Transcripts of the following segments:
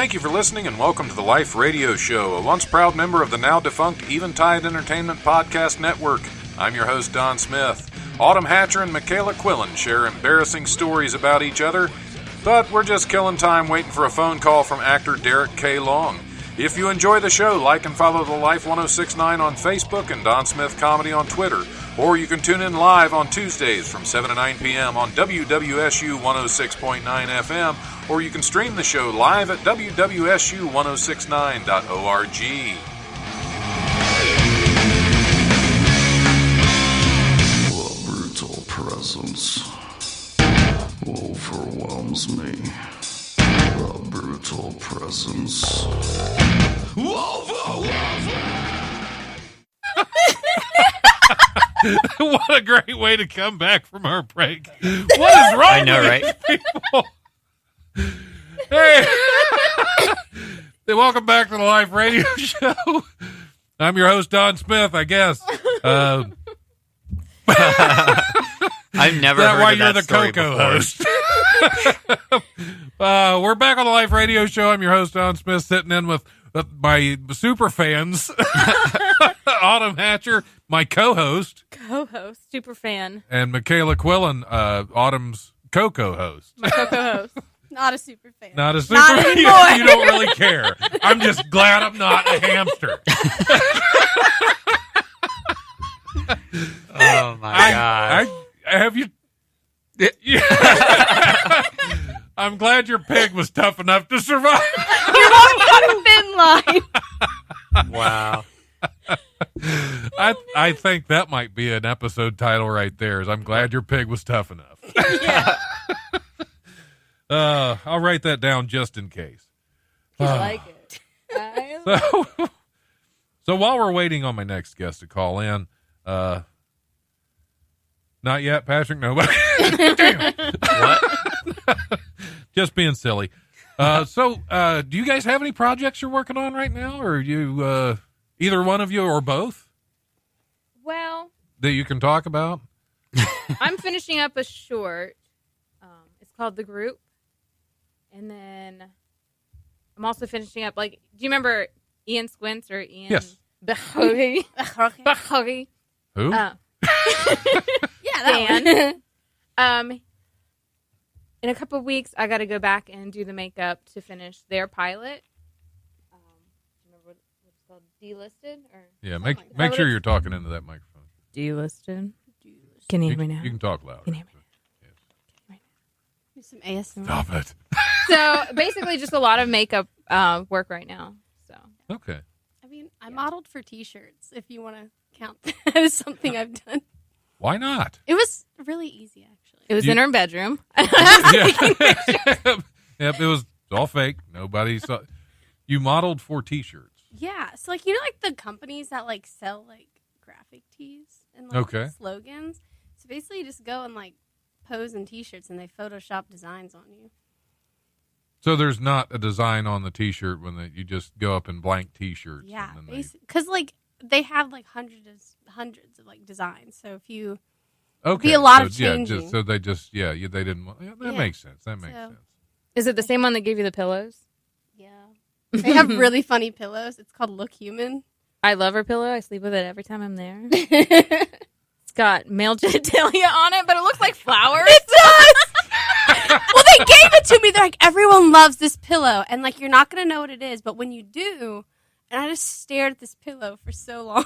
Thank you for listening and welcome to the Life Radio Show, a once proud member of the now defunct Eventide Entertainment Podcast Network. I'm your host, Don Smith. Autumn Hatcher and Michaela Quillen share embarrassing stories about each other, but we're just killing time waiting for a phone call from actor Derek K. Long. If you enjoy the show, like and follow The Life 1069 on Facebook and Don Smith Comedy on Twitter. Or you can tune in live on Tuesdays from 7 to 9 p.m. on WWSU 106.9 FM, or you can stream the show live at wwsu1069.org. The brutal presence overwhelms me. The brutal presence overwhelms me. What a great way to come back from our break. What is wrong I know, with right? these people? Hey. Welcome back to the Life Radio Show. I'm your host, Don Smith, I guess. I've never That heard why of you're that the story Coco before. host. We're back on the Life Radio Show. I'm your host, Don Smith, sitting in with my super fans, Autumn Hatcher, my co-host, super fan, and Michaela Quillen, Autumn's co-host. my co-host. Not a super fan. Not a super Not fan. anymore. You don't really care. I'm just glad I'm not a hamster. Oh my god! Have you? I'm glad your pig was tough enough to survive. You're walking on a thin line. Wow. I think that might be an episode title right there. Is I'm glad your pig was tough enough. Yeah. I'll write that down just in case. I like it. So while we're waiting on my next guest to call in, not yet, Patrick. Nobody. Damn. What? Just being silly. Do you guys have any projects you're working on right now, or you either one of you or both Well, that you can talk about? I'm finishing up a short. It's called The Group. And then I'm also finishing up, do you remember Ian Squints or Ian? Yes. Behogi? Who? Yeah, that Dan. In a couple of weeks, I got to go back and do the makeup to finish their pilot. Do you remember what it's called? Delisted? Or Yeah, like make that. sure you're talking into that microphone. Delisted. Can you hear me now? You can talk louder. Can you hear me Do some ASMR. Stop it. So basically, just a lot of makeup work right now. So Okay. I mean, I modeled for T-shirts, if you want to count that as something I've done. Why not? It was really easy, actually. it was in her bedroom. Yep, it was all fake. Nobody saw. You modeled for T-shirts. Yeah. So, the companies that, sell, graphic tees and, Okay. slogans. So, basically, you just go and, pose in T-shirts, and they Photoshop designs on you. So there's not a design on the T-shirt you just go up in blank T-shirts. Yeah. and then Because, they have, hundreds of, designs. So, if you... okay. be a lot of Yeah, changing. they didn't. Yeah, that Yeah. makes sense. That makes So- sense. Is it the same one that gave you the pillows? Yeah. They have really funny pillows. It's called Look Human. I love her pillow. I sleep with it every time I'm there. It's got male genitalia on it, but it looks like flowers. It does. Well, they gave it to me. They're like, everyone loves this pillow, and you're not gonna know what it is, but when you do, and I just stared at this pillow for so long.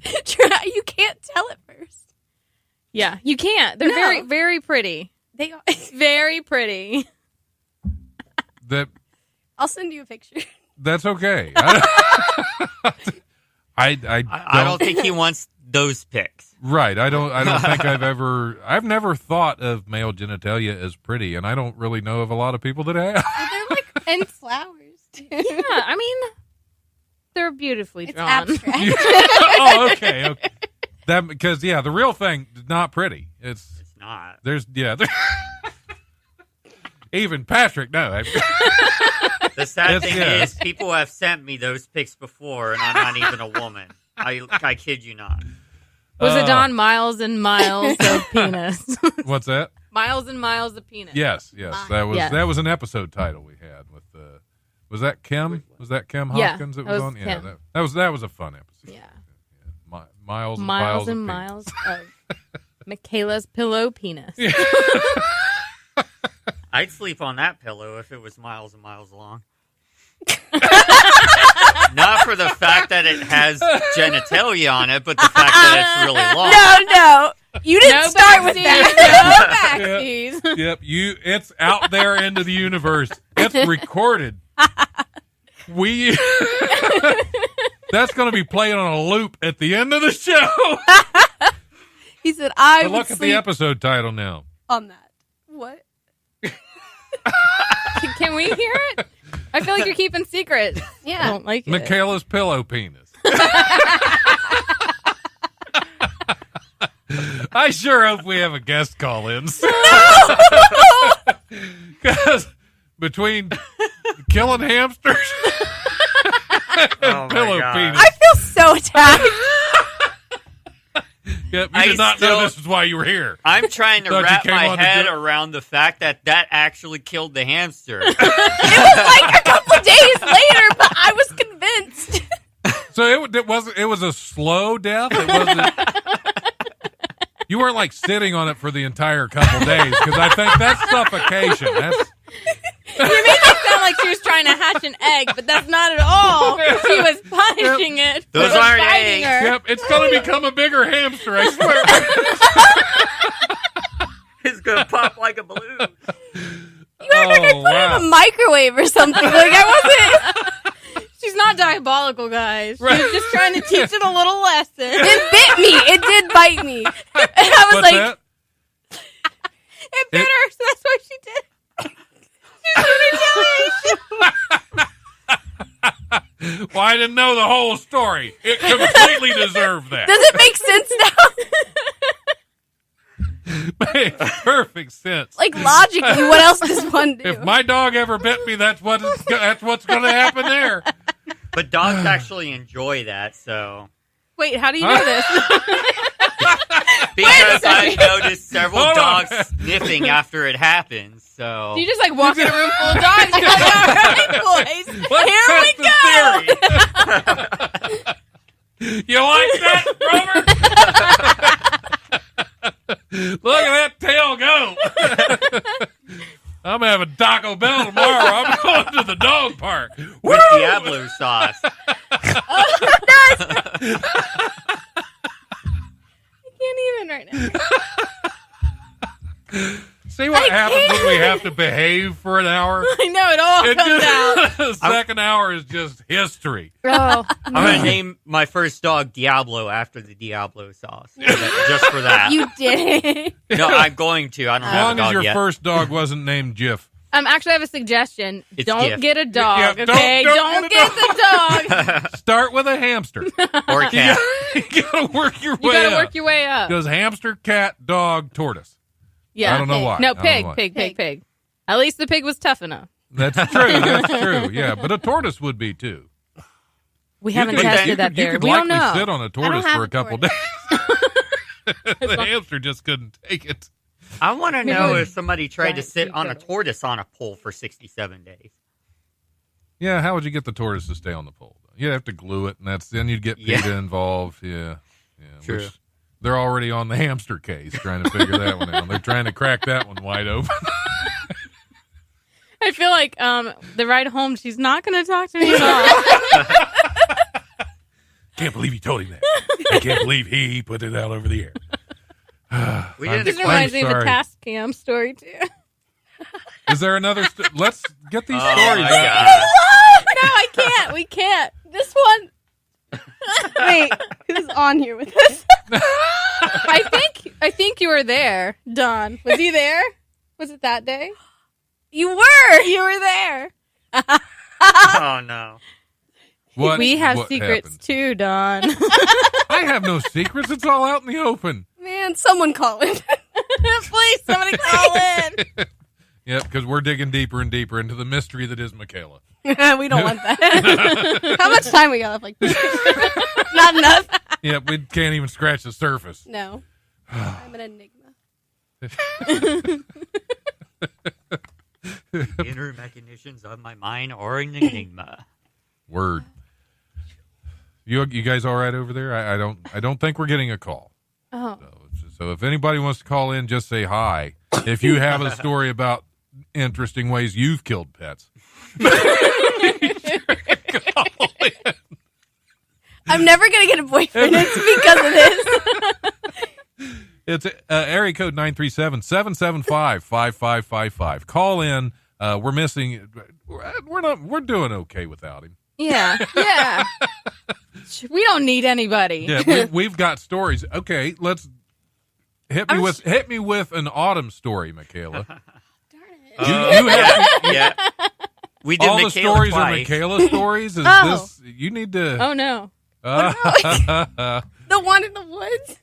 You can't tell at first. Yeah, you can't. They're No. very, very pretty. They are. Very pretty. I'll send you a picture. That's okay. I don't think he wants those pics. Right. I don't think I've never thought of male genitalia as pretty, and I don't really know of a lot of people that have. They're and flowers. Too. Yeah, I mean, they're beautifully It's drawn. abstract. Oh, okay. That because the real thing is not pretty. It's not. Even Patrick, no. The sad thing yeah. is, people have sent me those pics before, and I'm not even a woman. I kid you not. Was it Don Miles and Miles of Penis? What's that? Miles and Miles of Penis. Yes. Mine. That was Yes. that was an episode title we had with Was that Kim? Was that Kim Yeah, Hopkins that that was was on? Yeah, Kim. that was a fun episode. Yeah. Miles and Miles of and penis. miles of Michaela's pillow penis. I'd sleep on that pillow if it was miles and miles long. Not for the fact that it has genitalia on it, but the fact that it's really long. No. You didn't No start with that. No backsies. Yep, it's out there into the universe. It's recorded. That's going to be playing on a loop at the end of the show. He said, I But would look at the sleep episode title now. on that. What? Can we hear it? I feel like you're keeping secrets. I Yeah. don't like it. Michaela's pillow penis. I sure hope we have a guest call in. Because between killing hamsters and Oh my pillow God. penis. I feel so attacked. Yep, you I did not know still- this is why you were here. I'm trying to Thought you wrap came my on to head do- around the fact that actually killed the hamster. It was like a couple of days later, but I was convinced. So it was a slow death. It wasn't. You weren't like sitting on it for the entire couple days because I think that's suffocation. That's You made it sound like she was trying to hatch an egg, but that's not at all. She was punishing it. Those for aren't biting eggs. her. yep. It's going to become a bigger hamster. I swear. It's going to pop like a balloon. You act like I put it in a microwave or something. Like I wasn't. She's not diabolical, guys. Right. She's just trying to teach it a little lesson. It bit me. It did bite me. And I was What's like, that? It bit her, so that's what she did. Well, I didn't know the whole story. It completely deserved that. does it make sense now? Makes perfect sense. Like logically, what else does one do? If my dog ever bit me, that's what's going to happen there. But dogs actually enjoy that, so. Wait, how do you know this? Because I've noticed several Hold on. dogs sniffing after it happens, so. You just like walk in a room full of dogs. You're like, all right, boys. Let's Here we test the theory. You like that, Robert? Look at that tail go. I'm having Taco Bell tomorrow. I'm going to the dog park. With Diablo sauce. I can't even right now. See what happens when we have to behave for an hour? I know it all It comes out. just, the second hour is just history. Oh, I'm going to name my first dog Diablo after the Diablo sauce. Just for that. You did. No, I'm going to. I don't As have a long as dog your yet. first dog wasn't named Jif. actually, I have a suggestion. It's Don't gift. get a dog, Yeah, okay? don't Don't get the dog. Start with a hamster. Or a cat. You gotta work your You way gotta up. work your way up. Goes hamster, cat, dog, tortoise. Yeah. I don't know why. No, I don't pig, know why. pig. At least the pig was tough enough. That's true. That's true. Yeah, but a tortoise would be too. We haven't you could, tested you that could, you there. could We don't likely know. sit on a tortoise have for a a couple tortoise. days. The hamster just couldn't take it. I want to know Maybe if somebody tried to giant sit sea on a turtle. tortoise on a pole for 67 days. Yeah, how would you get the tortoise to stay on the pole? You'd have to glue it, and then you'd get Yeah. PETA involved. Yeah. True. Which they're already on the hamster case trying to figure that one out. They're trying to crack that one wide open. I feel like the ride home, she's not going to talk to me at all. Can't believe you told him that. I can't believe he put it out over the air. We I'm didn't This I'm reminds me of the sorry. task cam story, too. Is there another? Let's get these Oh, stories my out. God. No, I can't. We can't. This one. Wait, who's on here with us? I think you were there, Don. Was he there? Was it that day? You were. You were there. Oh, no. What, We have what secrets happened? too, Don. I have no secrets. It's all out in the open. Man, someone call it. Please, somebody call in. Yep, because we're digging deeper and deeper into the mystery that is Michaela. We don't want that. How much time we got left? Like, not enough. Yep, we can't even scratch the surface. No, I'm an enigma. The inner machinations of my mind are an enigma. Word. You guys all right over there? I don't think we're getting a call. Oh. So if anybody wants to call in, just say hi. If you have a story about interesting ways you've killed pets. I'm never going to get a boyfriend. It's because of this. It's area code 937-775-5555. Call in. We're missing. We're doing okay without him. Yeah. Yeah. We don't need anybody. Yeah, we've got stories. Okay, let's hit me with an autumn story, Michaela. Darn it. You have Yeah. We did all the Michaela stories twice. are Michaela stories. Is Oh. this? You need to. Oh no. The one in the woods?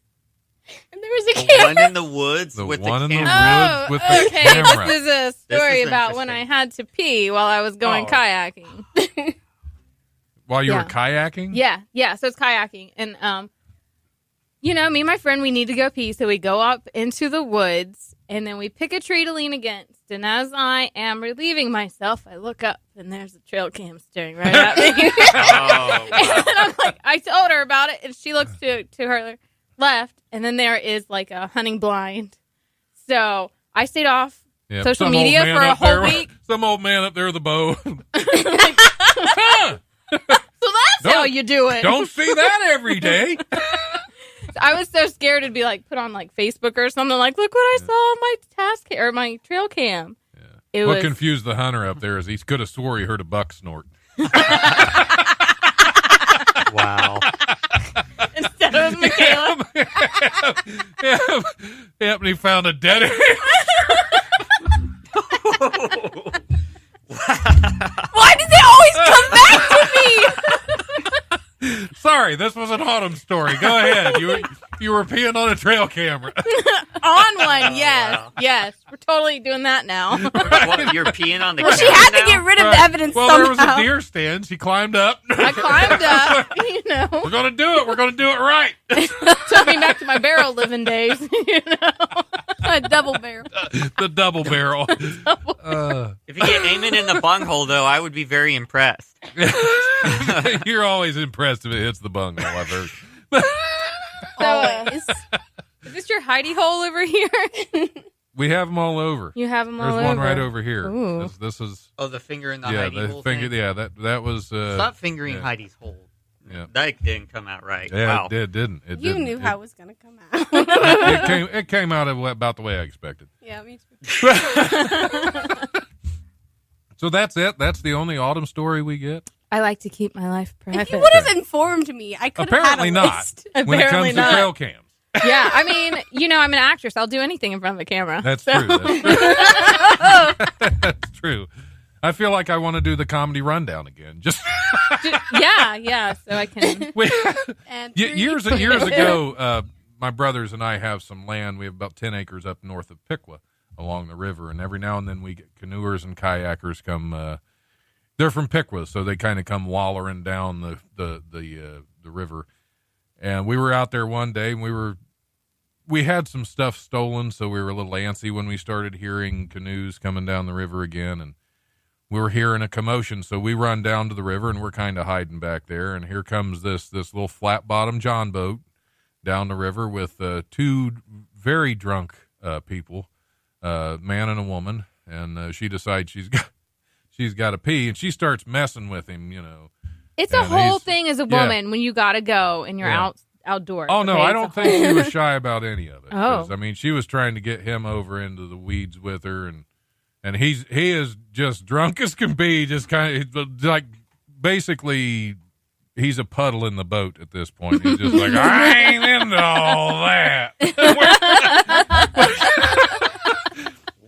And there was a The camera. one in the woods The with the one in the camera. woods with the okay. camera. This is a story is about when I interesting. had to pee while I was going Oh. kayaking. While you were Yeah. kayaking. Yeah. So it's kayaking, and me and my friend, we need to go pee, so we go up into the woods, and then we pick a tree to lean against. And as I am relieving myself, I look up, and there's a trail cam staring right at me. Oh, wow. And I'm like, I told her about it, and she looks to her left, and then there is like a hunting blind. So I stayed off Yeah, social some old media man for a up whole there- week. Some old man up there with a bow. So that's how you do it. Don't see that every day. I was so scared it'd be like put on like Facebook or something. Like, look what I saw on my or my trail cam. Yeah. It What was confused the hunter up there is he could have swore he heard a buck snort. Wow. instead of Michaela. Yep, and he found a dead end. Why does it always come back to me? Sorry, this was an autumn story. Go ahead. You were peeing on a trail camera. On one, yes, wow. yes. We're totally doing that now. What, you're peeing on the Well, she camera had to now? get rid of the evidence Well, somehow. there was a deer stand. She climbed up. I climbed up, We're gonna do it. We're gonna do it right. took me back to my barrel living days. A double barrel. The double barrel. If you get aiming in the bunghole, though, I would be very impressed. You're always impressed if it hits the bunghole, I've heard. Always. Is this your hidey hole over here? We have them all over. You have them all There's over. one right over here. Ooh. This is Oh, the finger in the yeah, Heidi the hole finger. thing? Yeah, that was. Stop fingering yeah. Heidi's hole. Yeah. That didn't come out right. Yeah, Wow. it did, didn't it? You didn't. knew how it was going to come out. It came out about the way I expected. Yeah, me too. So that's it. That's the only autumn story we get. I like to keep my life private. If you would have informed me, I could have had Apparently a not. list. When it Apparently comes not. to trail cams, Yeah, I mean, I'm an actress. I'll do anything in front of the camera. that's So- true. That's true. I feel like I want to do the comedy rundown again. Just yeah. So I can. And years ago, my brothers and I have some land. We have about 10 acres up north of Piqua along the river, and every now and then we get canoers and kayakers come. They're from Piqua, so they kind of come wallering down the river. And we were out there one day, and we had some stuff stolen, so we were a little antsy when we started hearing canoes coming down the river again, and we were hearing a commotion, so we run down to the river, and we're kind of hiding back there, and here comes this little flat-bottom john boat down the river with two very drunk people, man and a woman, and she decides she's got to pee, and she starts messing with him, It's a And whole he's- thing as a yeah. woman when you gotta go and you're Yeah. outdoors. Oh, no, okay? I It's don't a think whole- she was shy about any of it. 'Cause, Oh. I mean, she was trying to get him over into the weeds with her, and he is just drunk as can be, just kind of like basically he's a puddle in the boat at this point. He's just like, I ain't into all that.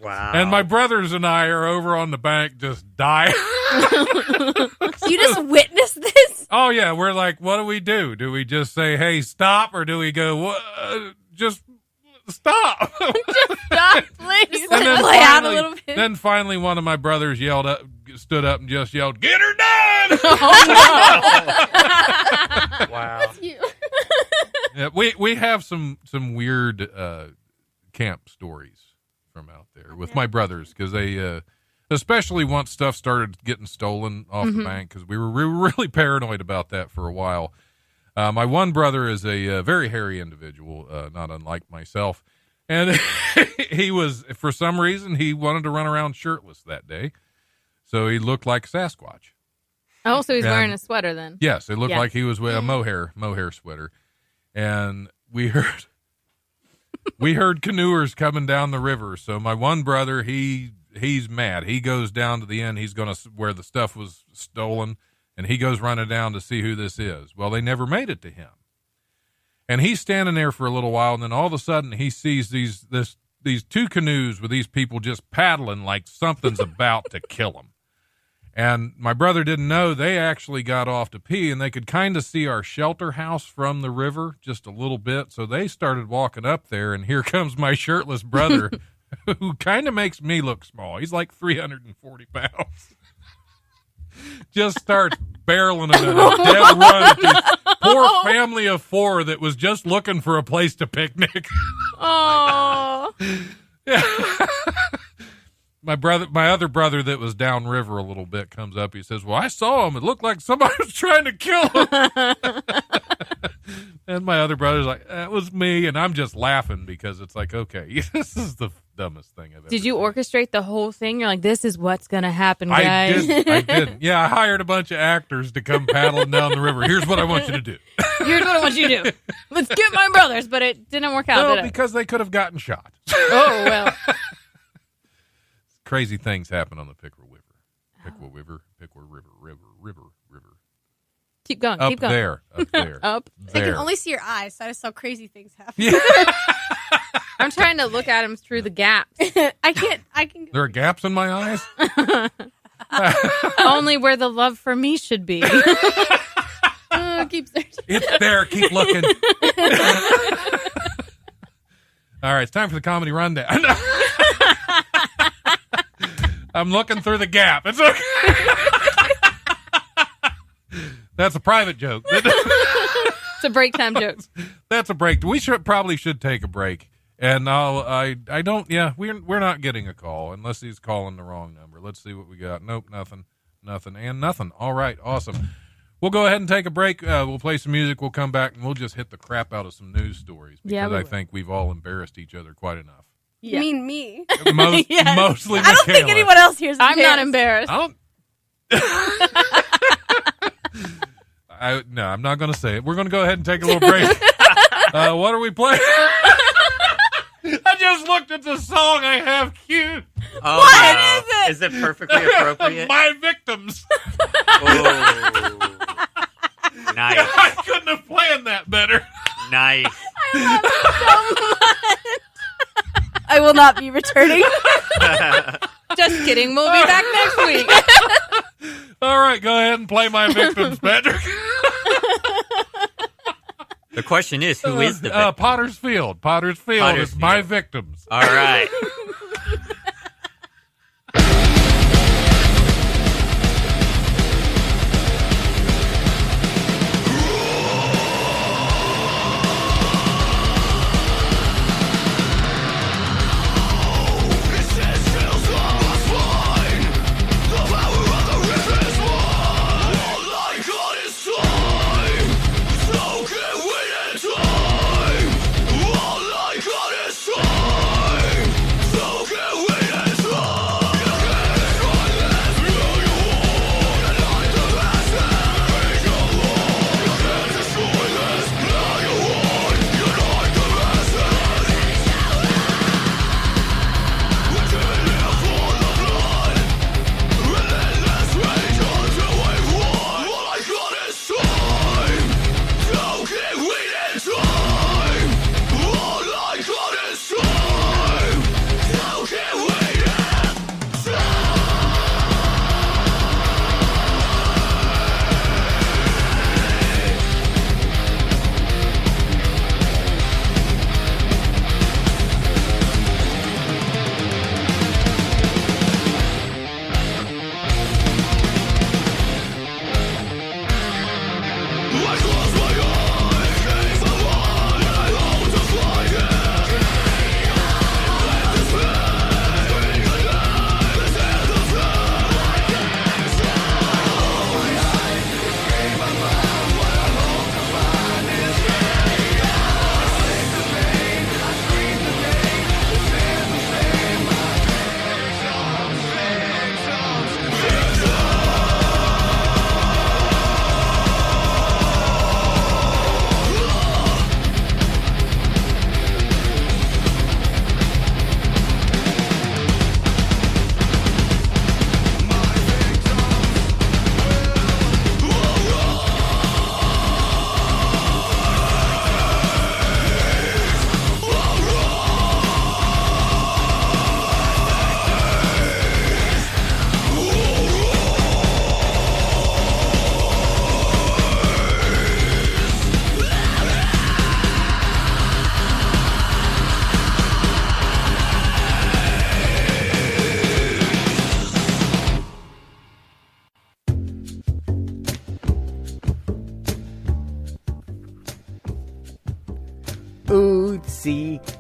Wow. And my brothers and I are over on the bank just dying. you just witnessed this? Oh, yeah, we're like, what do? Do we just say, hey, stop, or do we go, what? Just stop? Stop, please. Let it play out a little bit. Then finally, one of my brothers stood up and just yelled, "Get her done!" Wow. You. Yeah, we have some weird camp stories from out there with my brothers because especially once stuff started getting stolen off the bank, because we were really paranoid about that for a while. My one brother is a very hairy individual, not unlike myself. And he was, for some reason, he wanted to run around shirtless that day. So he looked like Sasquatch. Oh, so he's wearing a sweater then. Yes, it looked like he was wearing a mohair sweater. And we heard canoers coming down the river. So my one brother, he's mad. He goes down to the end. He's going to where the stuff was stolen, and he goes running down to see who this is. Well, they never made it to him. And he's standing there for a little while, and then all of a sudden he sees these two canoes with these people just paddling like something's about to kill him. And my brother didn't know they actually got off to pee, and they could kind of see our shelter house from the river just a little bit. So they started walking up there, and here comes my shirtless brother, who kind of makes me look small. He's like 340 pounds. Just starts barreling it at a dead run at this poor family of four that was just looking for a place to picnic. Oh. Yeah. My other brother that was downriver a little bit comes up. He says, well, I saw him. It looked like somebody was trying to kill him. And my other brother's like, that was me. And I'm just laughing because it's like, okay, this is the dumbest thing I've ever Did you seen. orchestrate the whole thing? You're like, this is what's going to happen, guys. I didn't. Yeah, I hired a bunch of actors to come paddling down the river. Here's what I want you to do. Here's what I want you to do. Let's get my brothers, but it didn't work out, No, did it? because they could have gotten shot. Oh, well. Crazy things happen on the Pickle River. Keep going. Up Keep going. there. Up. I There. can only see your eyes, so I just saw crazy things happen. Yeah. I'm trying to look at him through the gap. I can. There are gaps in my eyes? Only where the love for me should be. Keep searching. It's there. Keep looking. All right, it's time for the comedy rundown. I'm looking through the gap. It's okay. That's a private joke. It's a break time joke. That's a break. We probably should take a break. And I don't. Yeah, we're not getting a call unless he's calling the wrong number. Let's see what we got. Nope, nothing, and nothing. All right, awesome. We'll go ahead and take a break. We'll play some music. We'll come back and we'll just hit the crap out of some news stories because I think we've all embarrassed each other quite enough. You mean me? Yes. Mostly. I don't think Michaela. anyone else here is I'm not embarrassed. No, I'm not going to say it. We're going to go ahead and take a little break. What are we playing? I just looked at the song I have queued. Oh, What no. is it? Is it perfectly appropriate? My Victims. Oh. Nice. I couldn't have planned that better. Nice. I will not be returning. Just kidding. We'll be back next week. All right, go ahead and play My Victims, Patrick. The question is, who is the victim? Potter's Field. Potter's Field is My Victims. All right. All I got is time. So get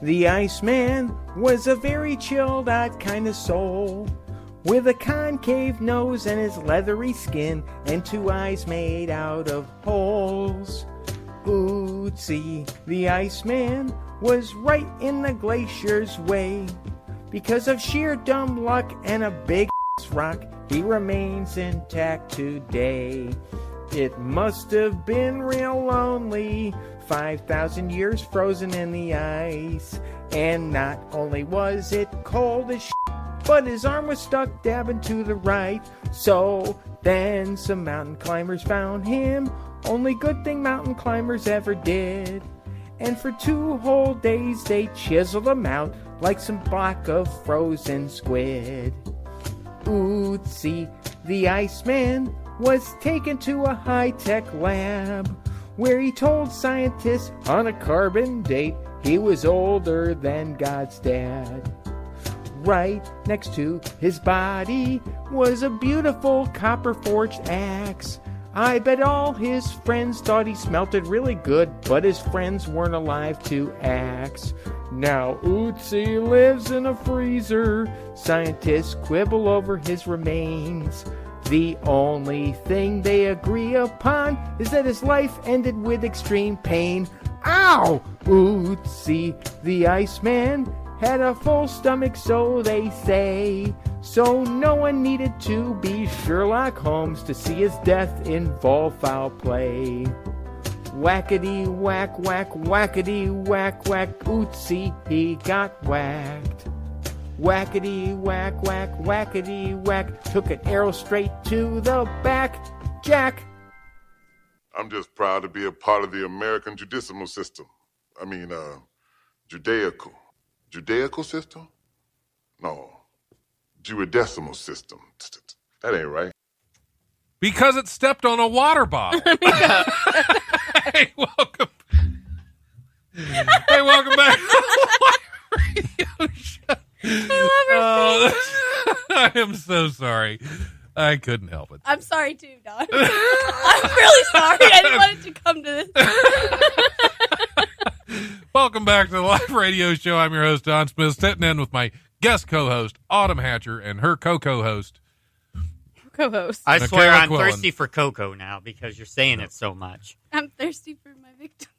the Iceman was a very chilled out kind of soul, with a concave nose and his leathery skin, and 2 eyes made out of holes. Ootsy, the Iceman, was right in the glacier's way. Because of sheer dumb luck and a big rock, he remains intact today. It must have been real lonely, 5,000 years frozen in the ice. And not only was it cold as but his arm was stuck dabbing to the right. So then some mountain climbers found him, only good thing mountain climbers ever did. And for 2 whole days they chiseled him out like some block of frozen squid. Ootsy, the Iceman, was taken to a high-tech lab, where he told scientists on a carbon date he was older than God's dad. Right next to his body was a beautiful copper-forged axe. I bet all his friends thought he smelt it really good, but his friends weren't alive to axe. Now Ootsy lives in a freezer. Scientists quibble over his remains. The only thing they agree upon is that his life ended with extreme pain. Ow! Ootsy, the Iceman, had a full stomach, so they say. So no one needed to be Sherlock Holmes to see his death involve foul play. Whackety whack whack, whackety whack whack, Ootsy, he got whacked. Whackety whack whack, whackety whack, took an arrow straight to the back. Jack. I'm just proud to be a part of the American judicial system. Judaical. Judaical system? No. Judicial system. That ain't right. Because it stepped on a water bottle. Hey, welcome. Hey, welcome back to the radio show. I love her. I am so sorry. I couldn't help it. I'm sorry too, Don. I'm really sorry. I didn't want it to come to this. Welcome back to the live radio show. I'm your host, Don Smith, sitting in with my guest co-host, Autumn Hatcher, and her co-host. I swear I'm Quillen. thirsty for cocoa now because you're saying it so much. I'm thirsty for my victims.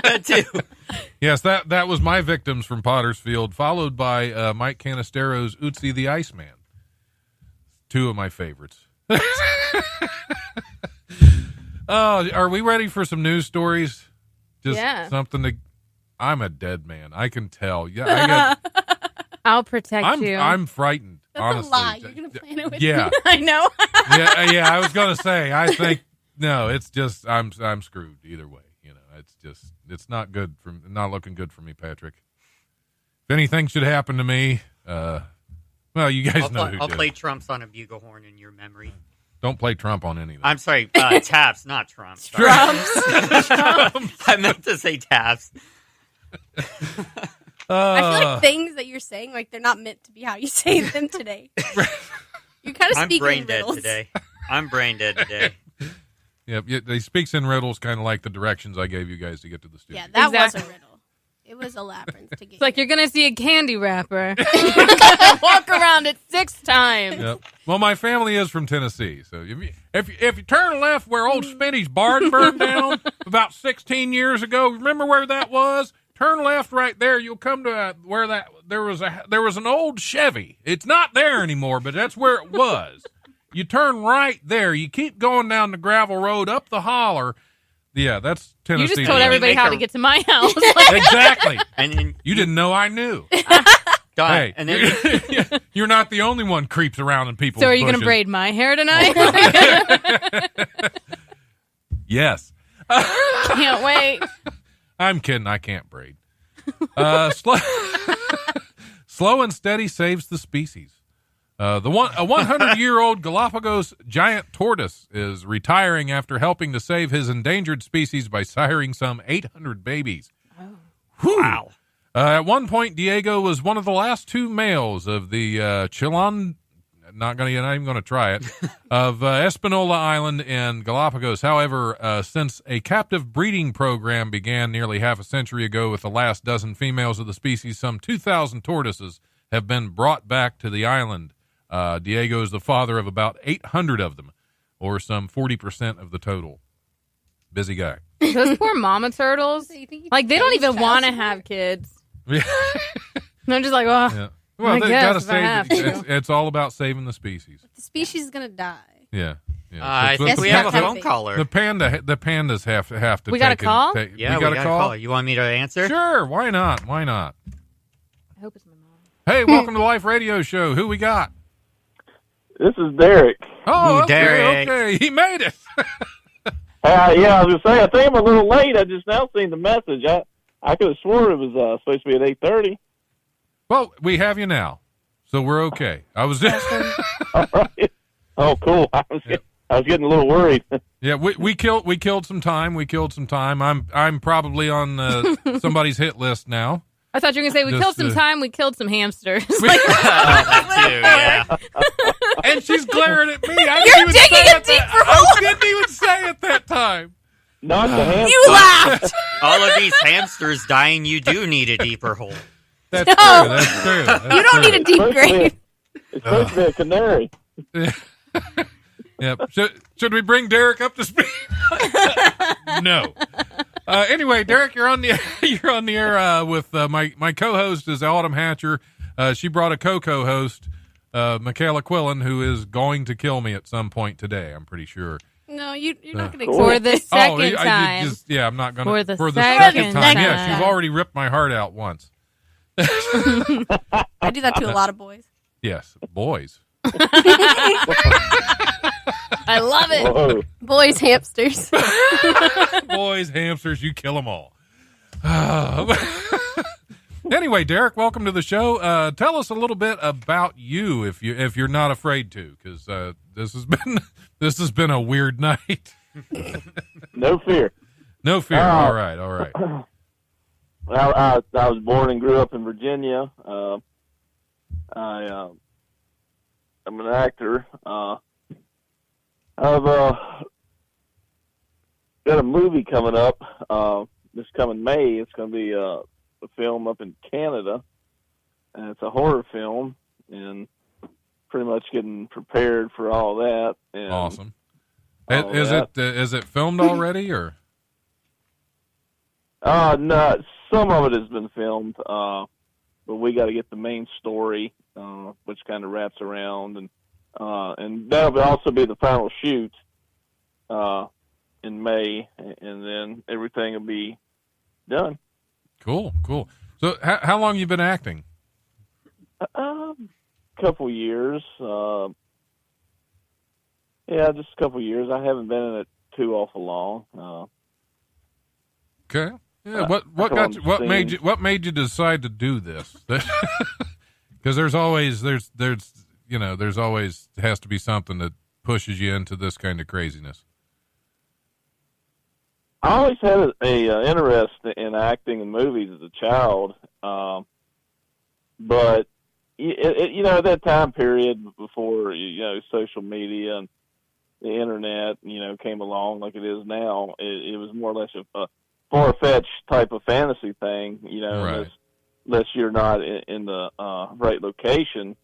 That too. Yes, that was my victims from Pottersfield, followed by Mike Canistero's Ootsy the Iceman. 2 of my favorites. Are we ready for some news stories? Just something to... I'm a dead man. I can tell. Yeah, I'll protect you. I'm frightened. That's honestly. a lie. You're going to plan it with me. I know. yeah. I was going to say, I think, no, it's just, I'm screwed either way. It's not good not looking good for me, Patrick. If anything should happen to me, well, you guys know who I'll did. play trumps on a bugle horn in your memory. Don't play Trump on anything. I'm sorry, taps, not trumps. Trumps. I meant to say taps. I feel like things that you're saying, like they're not meant to be how you say them today. You're kind of speaking brain in dead riddles. today. I'm brain dead today. Yeah, he speaks in riddles, kind of like the directions I gave you guys to get to the studio. Yeah, that Exactly. was a riddle. It was a labyrinth to get. It's like you're going to see a candy wrapper. Walk around it 6 times. Yep. Well, my family is from Tennessee, so if you turn left where old Smitty's barn burned down about 16 years ago, remember where that was? Turn left right there. You'll come to where there was an old Chevy. It's not there anymore, but that's where it was. You turn right there. You keep going down the gravel road up the holler. Yeah, that's Tennessee. You just told everybody how to get to my house. Exactly. And you didn't know I knew. Don, Hey, and then you're not the only one creeps around in people's So are you going to bushes. braid my hair tonight? Yes. Can't wait. I'm kidding. I can't braid. Slow and steady saves the species. A 100-year-old Galapagos giant tortoise is retiring after helping to save his endangered species by siring some 800 babies. Oh. wow. At one point, Diego was one of the last 2 males of the not even going to try it, of Espanola Island in Galapagos. However, since a captive breeding program began nearly half a century ago with the last dozen females of the species, some 2,000 tortoises have been brought back to the island. Diego is the father of about 800 of them, or some 40% of the total. Busy guy. Those poor mama turtles. Like, they don't even want to have kids. Yeah. They're just like, well, Yeah. Well, I they guess gotta if I have save. to. It's all about saving the species. The species is gonna die. Yeah. I But think the we have a pa- phone caller. The pandas have to. We got a take it- call? take- Yeah, we got a call. You want me to answer? Sure. Why not? Why not? I hope it's my mom. Hey, welcome to the Life Radio Show. Who we got? This is Derek. Oh, Ooh, okay, Derek. okay. He made it. Yeah, I was gonna say I think I'm a little late. I just now seen the message. I could have sworn it was supposed to be at 8:30. Well, we have you now, so we're okay. I was just. All right. Oh, cool. I was getting a little worried. Yeah, we killed some time. We killed some time. I'm probably on somebody's hit list now. I thought you were going to say we Just, killed some time, we killed some hamsters. Yeah. And she's glaring at me. You're digging a deeper hole. I didn't even say it that time. Not the hamster. You laughed. All of these hamsters dying, you do need a deeper hole. That's No. true. That's true. That's You don't true. need a deep grave. It's supposed to be a canary. Yep. Should we bring Derek up to speed? No. Anyway, Derek, you're on the air with my co-host is Autumn Hatcher. She brought a co-host, Michaela Quillen, who is going to kill me at some point today. I'm pretty sure. No, you're not gonna. Cool. For the second I time. I'm not gonna For the second second time. time. Yes, you've already ripped my heart out once. I do that to a lot of boys. Yes, boys. I love it. Whoa. Boys, hamsters. Boys, hamsters, you kill them all. Anyway, Derek, welcome to the show. Tell us a little bit about you, if you're not afraid to, because this has been a weird night. No fear. No fear. All right. I was born and grew up in Virginia. I'm an actor. I've got a movie coming up this coming May. It's going to be a film up in Canada, and it's a horror film, and pretty much getting prepared for all that. And Awesome. all Is that. it filmed already or? No, some of it has been filmed, but we got to get the main story, which kind of wraps around, and that'll also be the final shoot in May, and then everything will be done. Cool. So how long you been acting? Couple years, just a couple years. I haven't been in it too awful long. Okay. Yeah. What got you? What made you decide to do this? Because there's always has to be something that pushes you into this kind of craziness. I always had a interest in acting in movies as a child, but at that time period before social media and the internet came along like it is now, it was more or less a far-fetched type of fantasy thing, Right. unless you're not in the right location.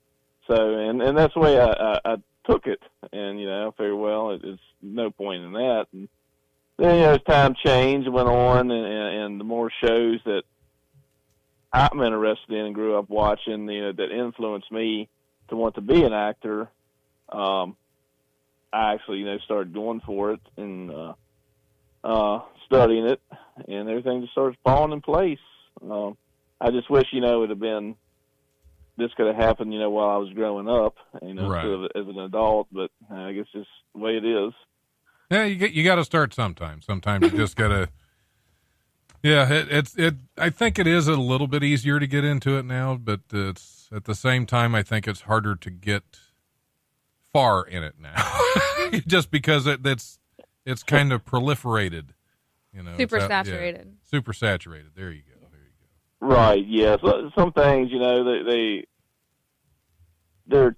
So and that's the way I took it, and I figured, well, it's no point in that. And then as time changed, went on, and the more shows that I'm interested in and grew up watching, that influenced me to want to be an actor, I actually started going for it and studying it, and everything just started falling in place. I just wish it would have been. This could have happened, while I was growing up, Right. instead of as an adult. But I guess it's the way it is. Yeah, you got to start sometime. Sometimes you just got to. Yeah, I think it is a little bit easier to get into it now, but it's at the same time I think it's harder to get far in it now, just because it's kind of proliferated. Super saturated. Yeah, super saturated. There you go. Right. Yeah. So, some things, they're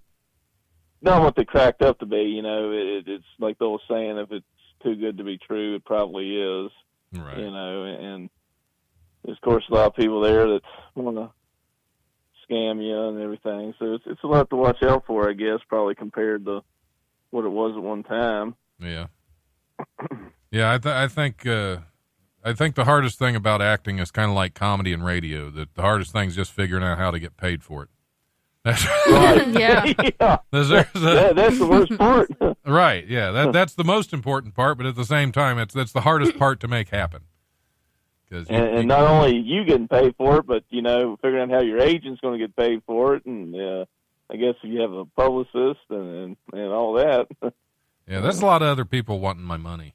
not what they cracked up to be. You know, it's like the old saying, if it's too good to be true, it probably is. Right. You know, and there's, of course, a lot of people there that want to scam you and everything. So it's a lot to watch out for, I guess, probably compared to what it was at one time. Yeah. Yeah, I think the hardest thing about acting is kind of like comedy and radio. That the hardest thing is just figuring out how to get paid for it. That's right. Yeah. Yeah. That's the worst part. Right. Yeah. That's the most important part, but at the same time, that's the hardest part to make happen. And not only you getting paid for it, but, you know, figuring out how your agent's going to get paid for it. And I guess if you have a publicist and all that. Yeah, there's a lot of other people wanting my money.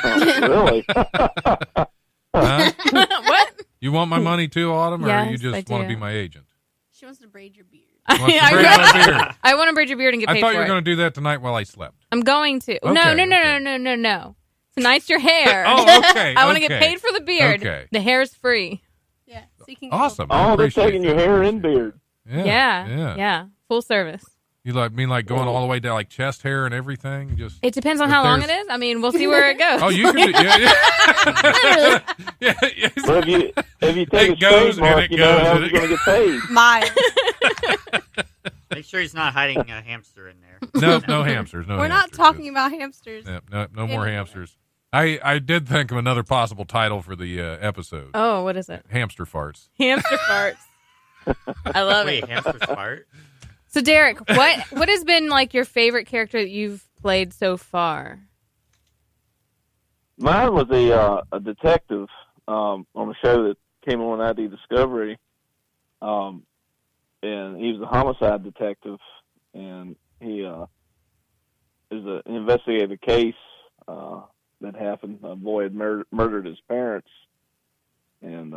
Really? Huh? What? You want my money too, Autumn, or Yes, you just I want to do. be my agent? She wants to braid your beard. Wants to braid my beard. I want to braid your beard and get paid I thought for you were it. going to do that tonight while I slept. I'm going to. Okay, No. Tonight's your hair. Oh, okay. I want to get okay. paid for the beard. Okay. The hair's free. Yeah. So you can Awesome. I Oh, they're appreciate taking your that. hair and beard. Yeah. Full service. You mean going all the way down like chest hair and everything? Just It depends on If how long it there's- is. I mean, we'll see where it goes. Oh, you can do yeah. But if you take It a goes straight and mark, it you know goes how and you're it going to get paid. Miles. Make sure he's not hiding a hamster in there. No hamsters. No We're not hamsters. talking about hamsters. Yeah, no more hamsters. I did think of another possible title for the episode. Oh, what is it? Hamster farts. Hamster farts. I love Wait, it. hamsters fart? So, Derek, what has been like your favorite character that you've played so far? Mine was a detective on a show that came on ID Discovery, and he was a homicide detective, and he investigated a case that happened. A boy had murdered his parents, and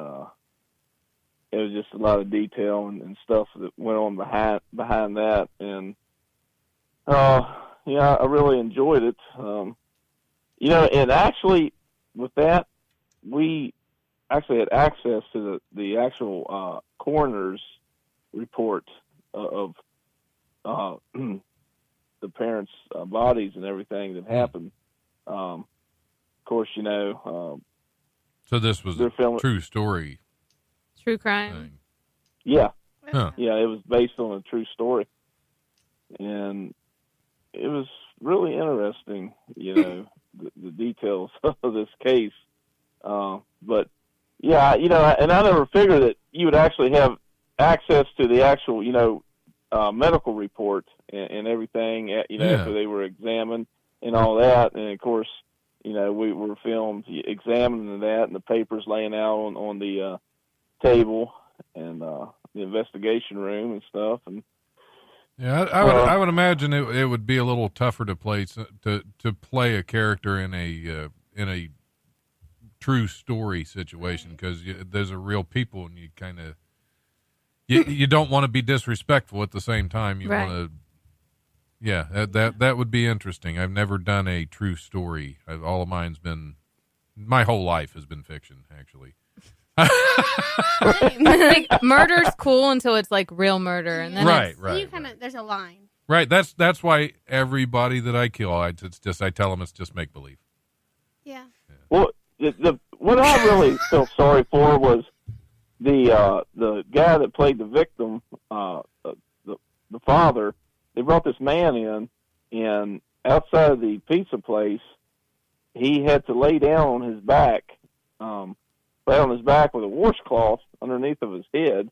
it was just a lot of detail and stuff that went on behind that, and yeah, I really enjoyed it. You know, and actually with that, we actually had access to the actual coroner's report of the parents' bodies and everything that happened. Of course, you know. So this was a true story True crime. thing. Yeah. Huh. Yeah, it was based on a true story. And it was really interesting, you know, the details of this case. But, yeah, you know, and I never figured that you would actually have access to the actual, you know, medical report and everything, you know, after they were examined and all that. And, of course, you know, we were filmed examining that, and the papers laying out on the table and the investigation room and stuff. And yeah, I would imagine it would be a little tougher to play a character in a true story situation, because there's a real people, and you kind of you don't want to be disrespectful at the same time. You want to. Yeah, that would be interesting. I've never done a true story. All of my whole life has been fiction, actually. Like, murder's cool until it's like real murder, and then right. There's a line. Right. That's why everybody that I kill, I tell them it's just make believe. Yeah. Well, what I really felt sorry for was the guy that played the victim, the father. They brought this man in, and outside of the pizza place, he had to lay down on his back, lay on his back with a washcloth underneath of his head.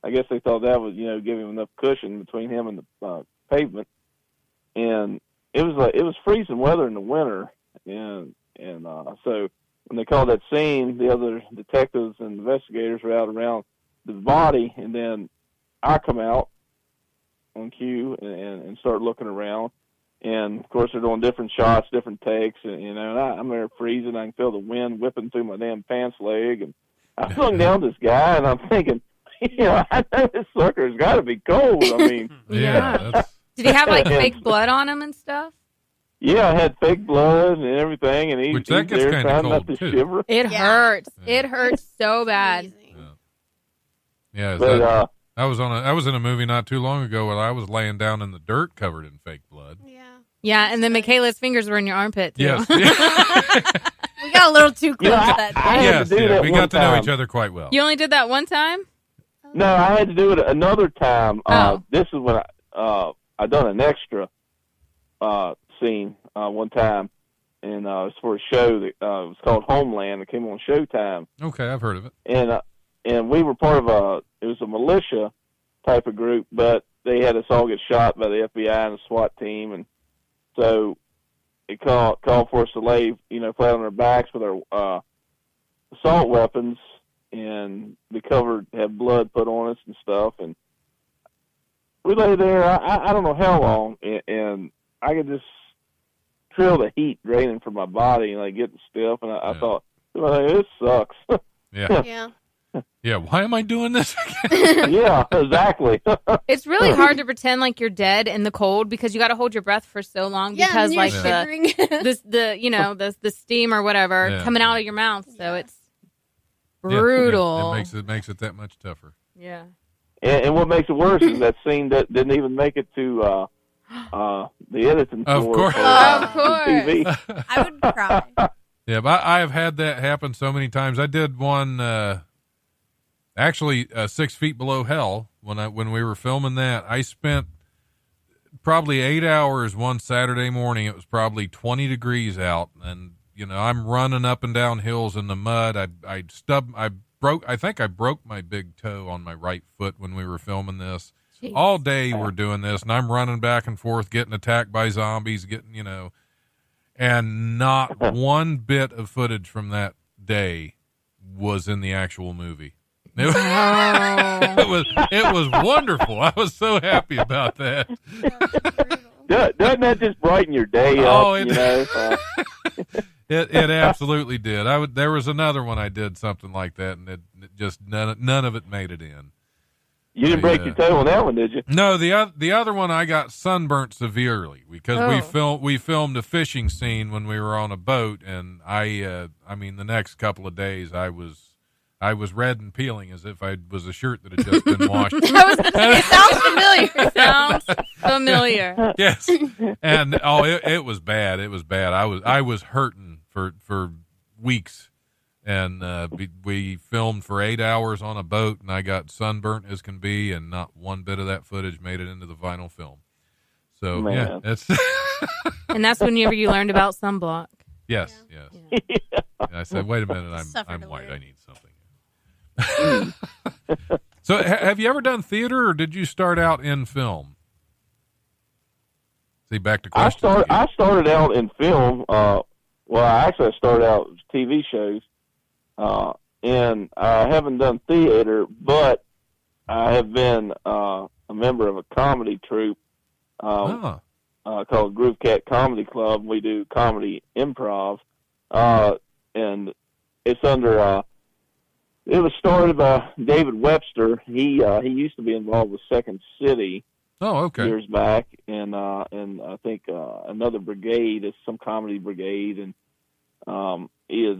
I guess they thought that would, you know, give him enough cushion between him and the pavement. And it was freezing weather in the winter, and so when they called that scene, the other detectives and investigators were out around the body, and then I come out on cue and start looking around, and of course they're doing different shots, different takes, and you know, and I'm there freezing. I can feel the wind whipping through my damn pants leg, and I flung down this guy, and I'm thinking, you know, I know this sucker's got to be cold. I mean, yeah. Did he have like fake blood on him and stuff? Yeah, I had fake blood and everything, and he's that gets there kinda trying cold, not to too. shiver. It hurts. It hurts so bad. Yeah, But I was in a movie not too long ago where I was laying down in the dirt covered in fake blood. Yeah. Yeah, and then Michaela's fingers were in your armpit, too. Yes. We got a little too close that day. I had Yes, to do that we one got to know time. each other quite well. You only did that one time? No, I had to do it another time. Oh. This is when I done an extra scene one time, and it was for a show that was called Homeland. It came on Showtime, Okay, I've heard of it. and we were part of it was a militia type of group, but they had us all get shot by the FBI and the SWAT team, and so it called for us to lay flat on our backs with our assault weapons and be covered, have blood put on us and stuff, and we lay there. I don't know how long, and I could just feel the heat draining from my body and like getting stiff, and I thought, well, this sucks. Yeah. Yeah. Yeah, why am I doing this? Yeah, exactly. It's really hard to pretend like you're dead in the cold because you got to hold your breath for so long because and like you're the shivering. the steam or whatever Yeah. coming out of your mouth. So it's Yeah, brutal. It makes it that much tougher. Yeah. And what makes it worse is that scene that didn't even make it to the editing Of floor course. for, Of course. TV. I would cry. Yeah, but I have had that happen so many times. I did one, actually 6 Feet Below Hell when we were filming that. I spent probably 8 hours one Saturday morning. It was probably 20 degrees out, and I'm running up and down hills in the mud. I think I broke my big toe on my right foot when we were filming this. Jeez. All day we're doing this, and I'm running back and forth, getting attacked by zombies, and not one bit of footage from that day was in the actual movie. It was wonderful. I was so happy about that. Doesn't that just brighten your day Oh, up? It absolutely did. There was another one I did something like that, and it just none of it made it in. You didn't break your toe on that one, did you? No, the other one I got sunburnt severely because we filmed a fishing scene when we were on a boat, and I mean the next couple of days I was red and peeling as if I was a shirt that had just been washed. It sounds familiar. Sounds familiar. Yes, and it was bad. It was bad. I was hurting for weeks, and we filmed for 8 hours on a boat, and I got sunburnt as can be, and not one bit of that footage made it into the final film. So Man. yeah, that's And that's whenever you learned about sunblock. yes. Yeah. And I said, wait a minute, Suffered I'm a white. little. I need something. So have you ever done theater, or did you start out in film? See, back to I questions. started out in film. I started out with TV shows, and I haven't done theater, but I have been a member of a comedy troupe called Groove Cat Comedy Club. We do comedy improv, and it's under. It was started by David Webster. He used to be involved with Second City. Oh, okay. Years back, and I think another brigade is some comedy brigade, and he has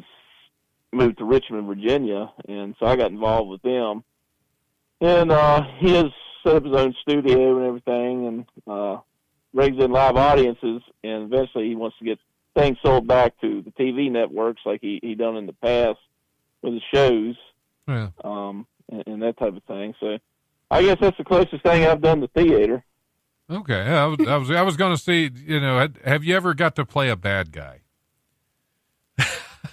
moved to Richmond, Virginia, and so I got involved with them. And he has set up his own studio and everything, and brings in live audiences, and eventually he wants to get things sold back to the TV networks like he done in the past with the shows, Yeah. and that type of thing. So I guess that's the closest thing I've done to theater. Okay. Yeah, I was going to see. Have you ever got to play a bad guy?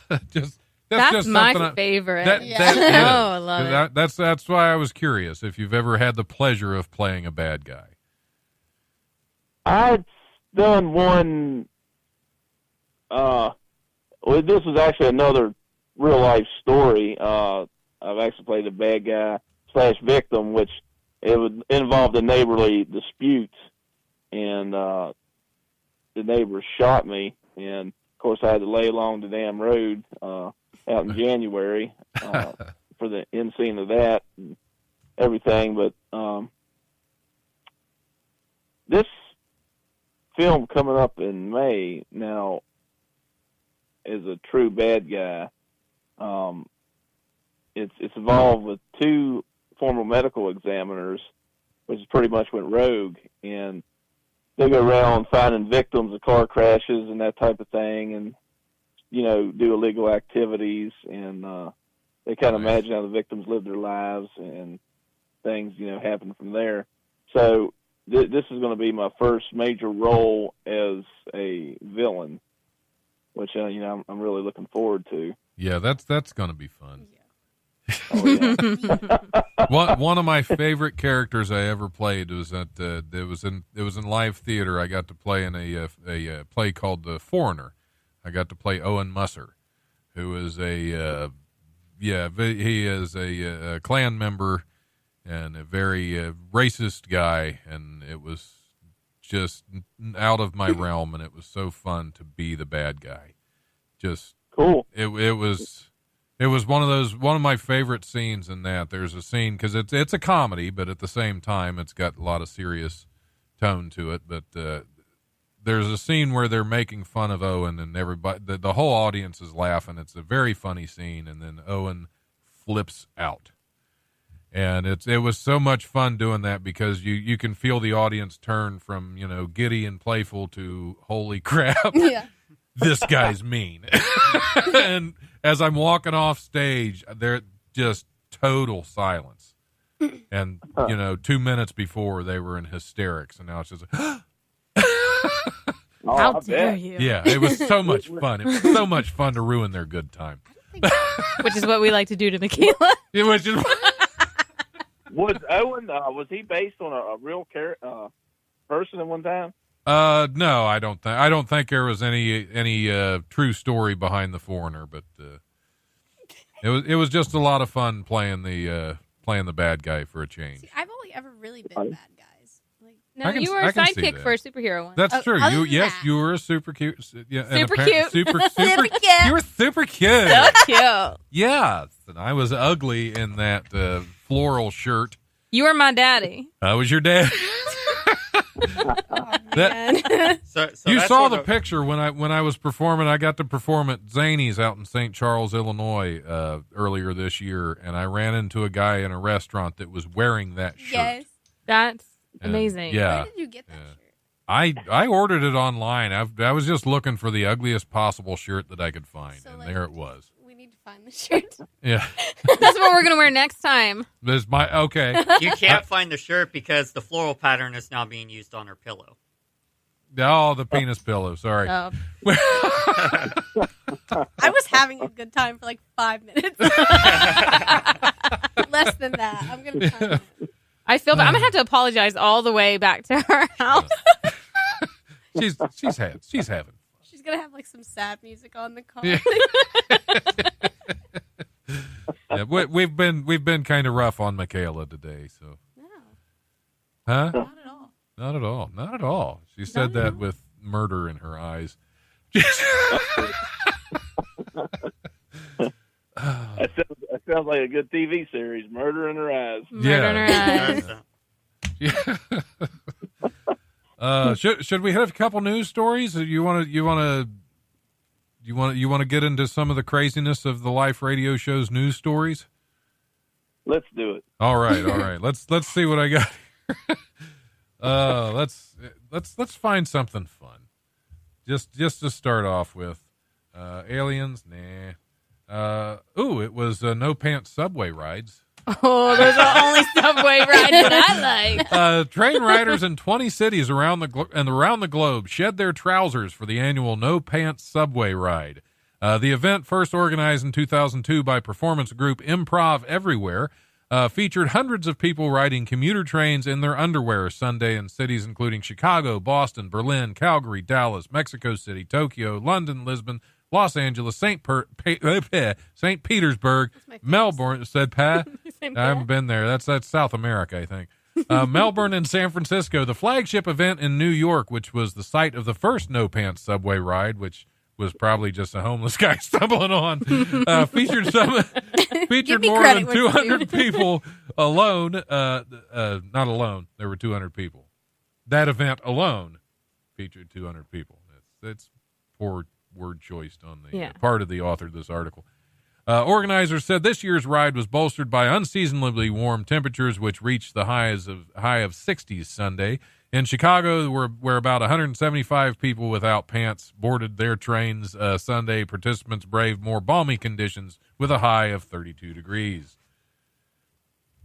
That's just my something favorite. That Oh, is. I love it. That's why I was curious if you've ever had the pleasure of playing a bad guy. I'd done one. This was actually another real life story. I've actually played a bad guy / victim, which it would involve a neighborly dispute, and the neighbors shot me, and of course I had to lay along the damn road out in January for the end scene of that and everything. But this film coming up in May now is a true bad guy. It's involved with two former medical examiners, which pretty much went rogue, and they go around finding victims of car crashes and that type of thing, and do illegal activities, and they kind of imagine how the victims live their lives, and things happen from there. So this is going to be my first major role as a villain, which I'm really looking forward to. Yeah, that's going to be fun. Oh, yeah. One of my favorite characters I ever played was it was in live theater. I got to play in a play called The Foreigner. I got to play Owen Musser, who is he is a Klan member and a very racist guy, and it was just out of my realm, and it was so fun to be the bad guy. Just cool. It was one of my favorite scenes in that. There's a scene, because it's a comedy, but at the same time it's got a lot of serious tone to it. But there's a scene where they're making fun of Owen, and everybody, the whole audience is laughing. It's a very funny scene, and then Owen flips out. And it was so much fun doing that, because you can feel the audience turn from, giddy and playful to holy crap. Yeah. This guy's mean. And as I'm walking off stage, they're just total silence. And, 2 minutes before they were in hysterics, and now it's just How dare you? Yeah, it was so much fun. It was so much fun to ruin their good time. Which is what we like to do to Michaela. Which is Was Owen, was he based on a real person at one time? No, I don't think there was any true story behind The Foreigner, but it was just a lot of fun playing the bad guy for a change. See, I've only ever really been bad guys. Like, No, you were a sidekick for a superhero one. That's true. other than You that. were a super cute. Yeah, Super cute. Super Super cute. You were super cute. So cute. Yeah, and I was ugly in that floral shirt. You were my daddy. I was your dad. Man. So You that's saw what the picture when I was performing. I got to perform at Zany's out in St. Charles, Illinois, earlier this year, and I ran into a guy in a restaurant that was wearing that shirt. Yes. That's And, amazing. yeah, Where did you get that yeah. shirt? I ordered it online. I was just looking for the ugliest possible shirt that I could find, So, and like, there it was. We need to find the shirt. Yeah, That's what we're going to wear next time. this my okay. you can't find the shirt because the floral pattern is now being used on her pillow. Oh, the penis pillow. Sorry. Oh. I was having a good time for like 5 minutes. Less than that. I'm going to find it. I feel that I'm going to have to apologize all the way back to her house. she's having. She's going to have like some sad music on the car. Yeah. Yeah, we've been kind of rough on Michaela today, so. No, Huh? not at all. Not at all. Not at all. She said that with murder in her eyes. That sounds like a good TV series, Murder in Her Eyes. Murder in her eyes. Yeah. Should we have a couple news stories? You want to get into some of the craziness of the Life Radio show's news stories? Let's do it. All right. Let's see what I got here. Let's find something fun. Just to start off with, aliens. Nah. It was no pants subway rides. Oh, those are the only subway rides that I like. Train riders in 20 cities around the globe shed their trousers for the annual No Pants Subway Ride. The event, first organized in 2002 by performance group Improv Everywhere, featured hundreds of people riding commuter trains in their underwear Sunday in cities including Chicago, Boston, Berlin, Calgary, Dallas, Mexico City, Tokyo, London, Lisbon, Los Angeles, St. Petersburg, Melbourne, said Pat. I haven't been there. That's South America, I think. Melbourne and San Francisco. The flagship event in New York, which was the site of the first No Pants Subway Ride, which was probably just a homeless guy stumbling on, featured more than 200 people alone. Not alone. There were 200 people. That event alone featured 200 people. It's poor word choice on the part of the author of this article. Organizers said this year's ride was bolstered by unseasonably warm temperatures, which reached the high of 60s Sunday. In Chicago, where about 175 people without pants boarded their trains Sunday, participants braved more balmy conditions with a high of 32 degrees.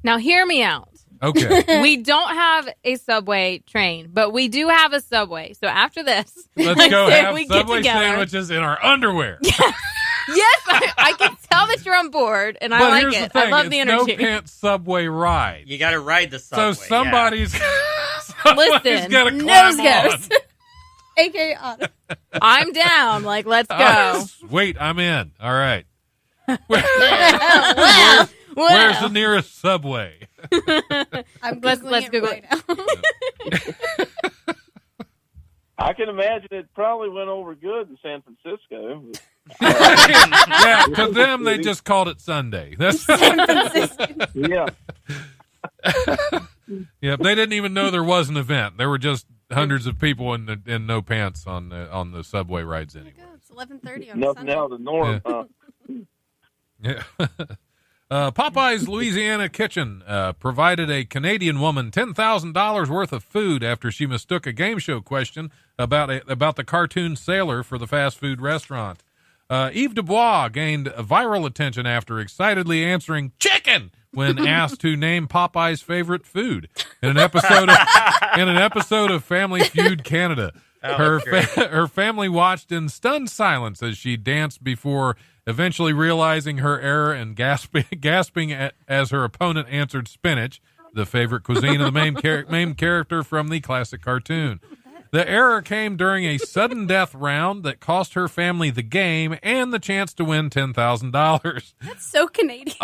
Now, hear me out. Okay. We don't have a subway train, but we do have a subway. So after this, Let's go have Subway sandwiches in our underwear. Yes, I can tell that you're on board, and I like it. I love the energy. No pants Subway ride. You got to ride the subway. So somebody's Listen, got to nose climb goes. AKA Otto. I'm down. Like, let's go. Wait, I'm in. All right. Well, Where's the nearest Subway? Let's Google Google it right now. I can imagine it probably went over good in San Francisco. Yeah, to them, they just called it Sunday. That's Yeah. Yeah, they didn't even know there was an event. There were just hundreds of people in no pants on the subway rides anyway. It's 11:30 on Nothing Sunday. out of the norm. Yeah. Popeye's Louisiana Kitchen provided a Canadian woman $10,000 worth of food after she mistook a game show question about the cartoon sailor for the fast food restaurant. Yves Dubois gained viral attention after excitedly answering chicken when asked to name Popeye's favorite food in an episode of Family Feud Canada. Her family watched in stunned silence as she danced before eventually realizing her error and gasping as her opponent answered spinach, the favorite cuisine of the main character from the classic cartoon. The error came during a sudden death round that cost her family the game and the chance to win $10,000. That's so Canadian.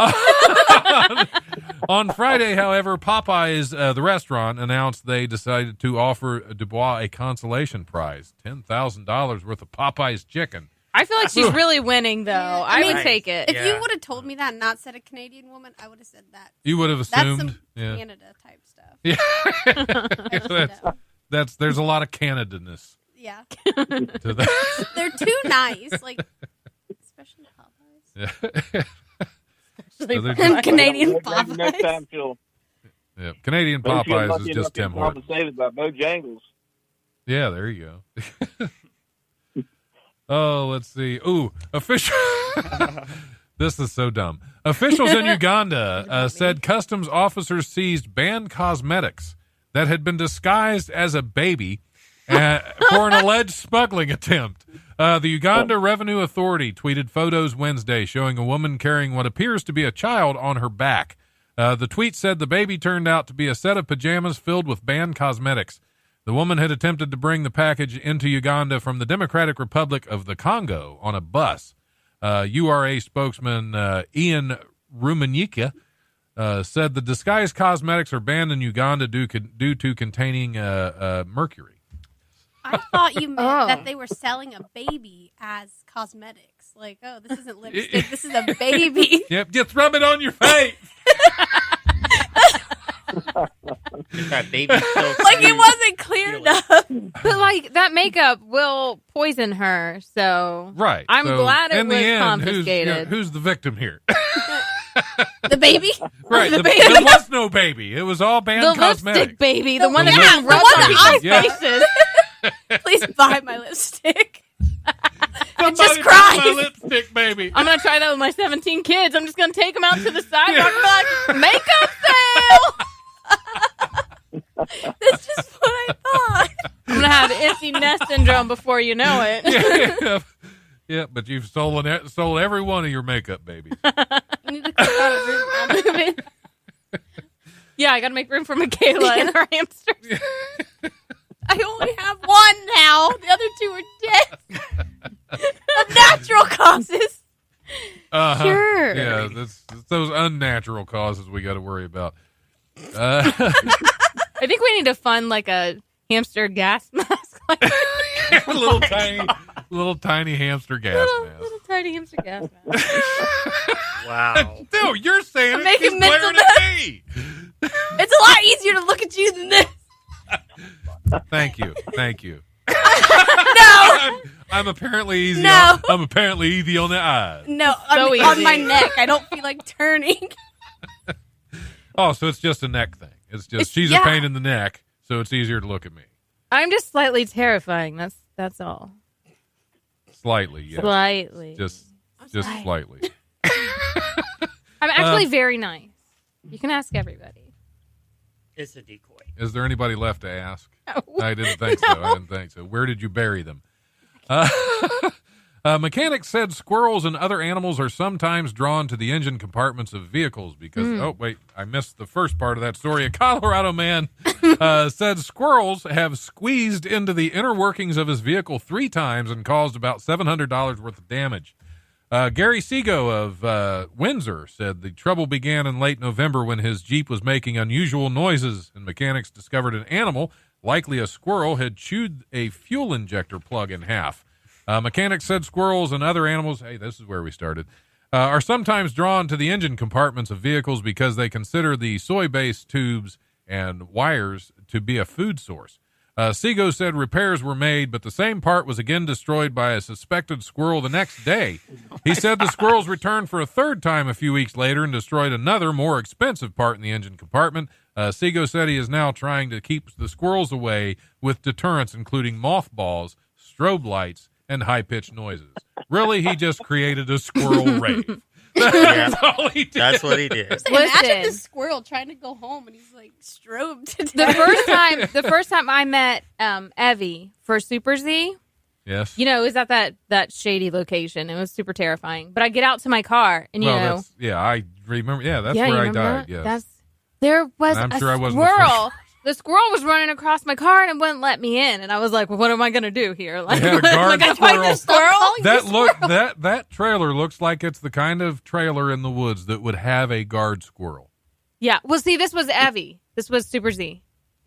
On Friday, however, Popeye's, the restaurant, announced they decided to offer Dubois a consolation prize, $10,000 worth of Popeye's chicken. I feel like she's really winning, though. Yeah, I would mean, take it. If you would have told me that and not said a Canadian woman, I would have said that. You would have assumed. That's some yeah. Canada type stuff. Yeah. I just know. There's a lot of Canada-ness Yeah. to that. They're too nice. Like, especially Popeyes. Yeah. And Canadian Maybe next Popeyes. time she'll Yeah. Canadian maybe she'll Popeyes not is be just Tim Hortons. compensated by Bojangles. Yeah, there you go. Oh, let's see. Ooh, official. This is so dumb. Officials in Uganda said customs officers seized banned cosmetics that had been disguised as a baby for an alleged smuggling attempt. The Uganda Revenue Authority tweeted photos Wednesday showing a woman carrying what appears to be a child on her back. The tweet said the baby turned out to be a set of pajamas filled with banned cosmetics. The woman had attempted to bring the package into Uganda from the Democratic Republic of the Congo on a bus. URA spokesman Ian Rumanyika said the disguised cosmetics are banned in Uganda due to containing mercury. I thought you meant that they were selling a baby as cosmetics. Like, oh, this isn't lipstick. This is a baby. Yep, just rub it on your face. That baby still Like, it wasn't clear enough. But, like, that makeup will poison her, so... Right. I'm so glad it in the was end, confiscated. Who's the victim here? The baby? Right. The There was no baby. It was all banned the cosmetics. lipstick baby, the one Yeah, that the rubbed one on that people's I- faces. Please buy my lipstick. Somebody just buy cries. my lipstick, baby. I'm going to try that with my 17 kids. I'm just going to take them out to the sidewalk and be like, makeup sale! That's just what I thought. I'm going to have empty nest syndrome before you know it. Yeah, but you've sold every one of your makeup babies. You need to click on a room. I'll move it. Yeah, I got to make room for Michaela and her hamsters. I only have one now. The other two are dead. Of natural causes. Uh-huh. Sure. Yeah, it's those unnatural causes we got to worry about. I think we need to fund like a hamster gas mask. Like, little tiny hamster gas mask. little tiny hamster gas mask. Wow. No, you're saying I'm it. making She's mental glaring at me. It's a lot easier to look at you than this. Thank you. I'm apparently easy. No. I'm apparently easy on the eyes. No, So on my easy. neck. I don't feel like turning. Oh, so it's just a neck thing. It's just she's a pain in the neck, so it's easier to look at me. I'm just slightly terrifying. That's all. Slightly, yes. Slightly. Just slightly. I'm actually very nice. You can ask everybody. It's a decoy. Is there anybody left to ask? No. I didn't think so. Where did you bury them? Mechanics said squirrels and other animals are sometimes drawn to the engine compartments of vehicles because, oh, wait, I missed the first part of that story. A Colorado man said squirrels have squeezed into the inner workings of his vehicle 3 times and caused about $700 worth of damage. Gary Seago of Windsor said the trouble began in late November when his Jeep was making unusual noises and mechanics discovered an animal, likely a squirrel, had chewed a fuel injector plug in half. Mechanics said squirrels and other animals, hey, this is where we started, are sometimes drawn to the engine compartments of vehicles because they consider the soy-based tubes and wires to be a food source. Seago said repairs were made, but the same part was again destroyed by a suspected squirrel the next day. He said the squirrels returned for a third time a few weeks later and destroyed another, more expensive part in the engine compartment. Seago said he is now trying to keep the squirrels away with deterrents, including mothballs, strobe lights, and high-pitched noises. Really, he just created a squirrel rave. That's all he did. That's what he did. Imagine Listen. this squirrel trying to go home and he's like strobed to The death. first time I met Evie for Super Z, Yes. it was at that shady location. It was super terrifying. But I get out to my car, and I remember. Yeah, that's you where I remember died. that? Yes. There was And I'm a sure I wasn't the squirrel. The squirrel was running across my car and it wouldn't let me in. And I was like, well, what am I going to do here? Like, They had a guard I squirrel. fight this squirrel? That trailer looks like it's the kind of trailer in the woods that would have a guard squirrel. Yeah. Well, see, this was Evie. This was Super Z.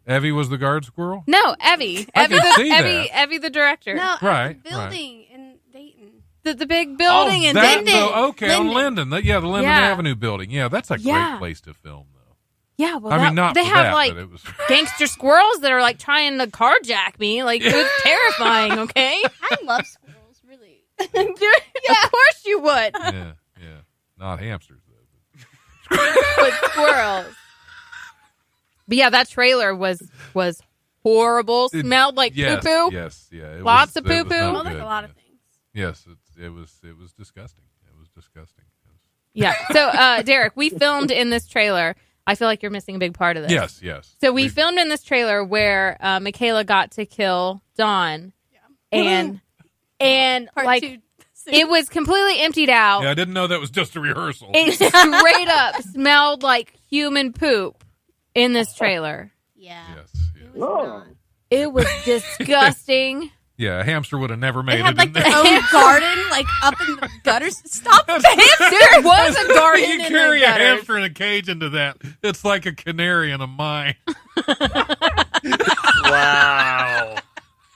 Evie was the guard squirrel? No, Evie. I can see that. Evie, the director. No, Right, at the building in Dayton. The big building in that, Linden. okay, on Linden. The Linden Yeah. Avenue building. Yeah, that's a great place to film, though. Yeah, well, I mean, not they for have that, like but it was... gangster squirrels that are like trying to carjack me. Like, it was terrifying, okay? I love squirrels, really. Of course you would. yeah. Not hamsters, though. But squirrels. But yeah, that trailer was horrible. Smelled like poo-poo. Yes, yeah. Lots of it was poo-poo. not Smelled like good, a lot of yeah. things. Yes, it was disgusting. It was disgusting. Yeah. So, Derek, we filmed in this trailer. I feel like you're missing a big part of this. Yes. So we filmed in this trailer where Michaela got to kill Dawn, and Part like 2. it was completely emptied out. Yeah, I didn't know that was just a rehearsal. It straight up smelled like human poop in this trailer. Yeah. Yes. It was not. It was disgusting. Yeah, a hamster would have never made They it had like in their there. own garden, like up in the gutters. Stop the There was a garden You in carry the a gutters. hamster in a cage into that. It's like a canary in a mine. Wow.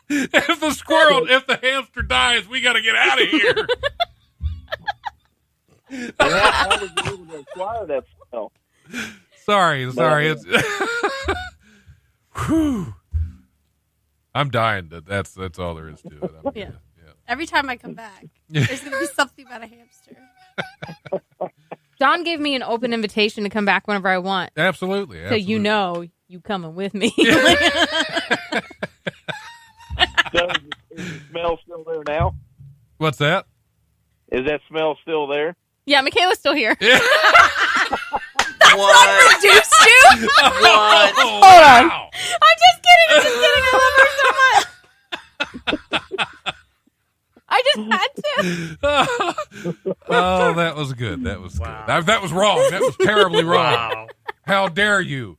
If the hamster dies, we got to get out of here. How was you able to acquire that smell? Sorry. It's. Whew. I'm dying. That's all there is to it. Yeah. Every time I come back, there's going to be something about a hamster. Dawn gave me an open invitation to come back whenever I want. Absolutely. So you know you coming with me. So is the smell still there now? What's that? Is that smell still there? Yeah, Michaela's still here. What? Reduced you? What? Hold on. I'm just kidding. I love her so much. I just had to. Oh, that was good. That was Wow. good. That was wrong. That was terribly wrong. Wow. How dare you?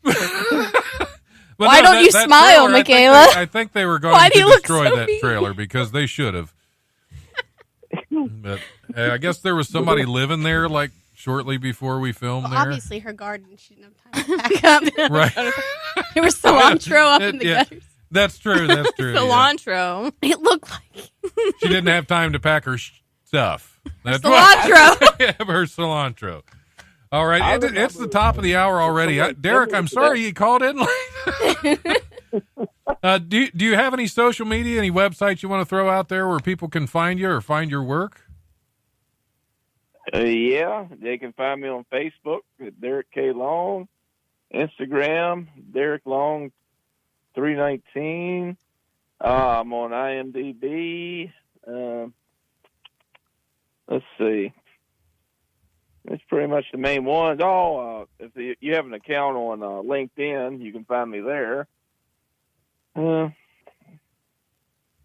But Why don't you that smile, trailer, Michaela? I think they were going Why to do you look destroy so that mean? trailer because they should have. But I guess there was somebody living there like shortly before we filmed Well, there. obviously, her garden, she didn't have time to pack up. Right. There was cilantro up in the Yeah. gutters. That's true. That's true. yeah. Cilantro. It looked like She didn't have time to pack her stuff. That's cilantro. her cilantro. All right, it's the top of the hour already. Derek, I'm sorry you called in late. Do you have any social media, any websites you want to throw out there where people can find you or find your work? Yeah, they can find me on Facebook at Derek K. Long, Instagram, Derek Long 319. I'm on IMDb. Let's see. That's pretty much the main ones. If you have an account on LinkedIn, you can find me there.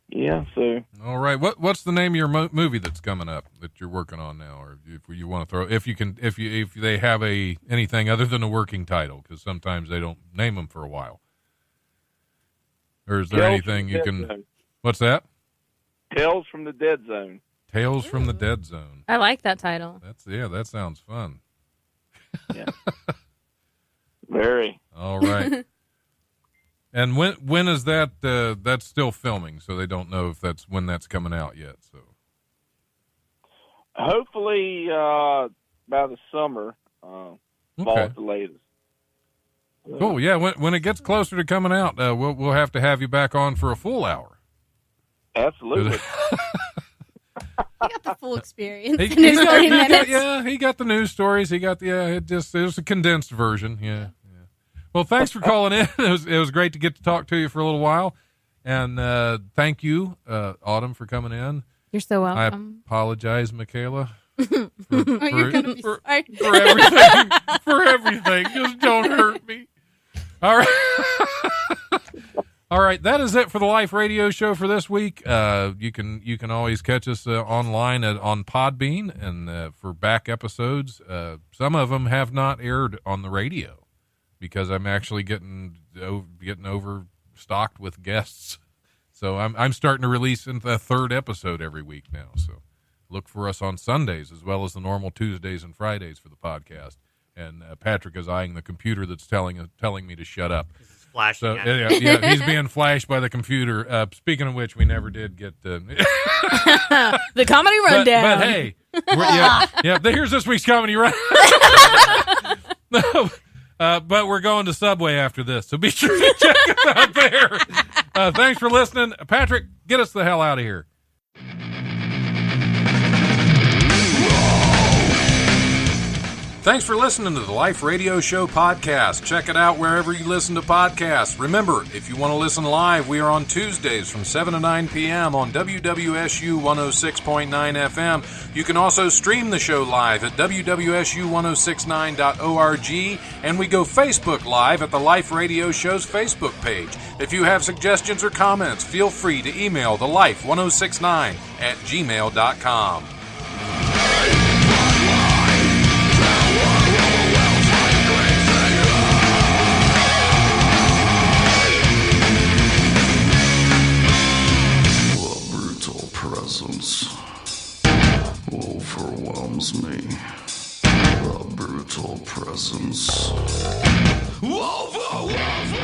Yeah. So. All right. What's the name of your movie that's coming up that you're working on now, or if you want to throw, if they have anything other than a working title, because sometimes they don't name them for a while. Or is there anything you can? Zone. What's that? Tales from the Dead Zone. Tales from the Dead Zone. I like that title. That sounds fun. Yeah. Very. All right. And when is that? That's still filming, so they don't know if when that's coming out yet. So hopefully by the summer, fall at the latest. Cool. Yeah. When it gets closer to coming out, we'll have to have you back on for a full hour. Absolutely. He got the full experience. He got the news stories. He got it was a condensed version. Yeah. Well, thanks for calling in. It was great to get to talk to you for a little while, and thank you, Autumn, for coming in. You're so welcome. I apologize, Michaela, You're gonna be sorry. for everything. Just don't hurt me. All right. All right, that is it for the Life Radio Show for this week. You can always catch us online on Podbean, and for back episodes, some of them have not aired on the radio because I'm actually getting overstocked with guests. So I'm starting to release a third episode every week now. So look for us on Sundays as well as the normal Tuesdays and Fridays for the podcast. And Patrick is eyeing the computer that's telling me to shut up. Flashing. So yeah, he's being flashed by the computer. Speaking of which, we never did get the comedy rundown. But hey, here's this week's comedy rundown. But we're going to Subway after this, so be sure to check us out there. Thanks for listening, Patrick. Get us the hell out of here. Thanks for listening to the Life Radio Show podcast. Check it out wherever you listen to podcasts. Remember, if you want to listen live, we are on Tuesdays from 7 to 9 p.m. on WWSU 106.9 FM. You can also stream the show live at WWSU1069.org, and we go Facebook Live at the Life Radio Show's Facebook page. If you have suggestions or comments, feel free to email thelife1069@gmail.com. Presence overwhelms me. The brutal presence overwhelms me.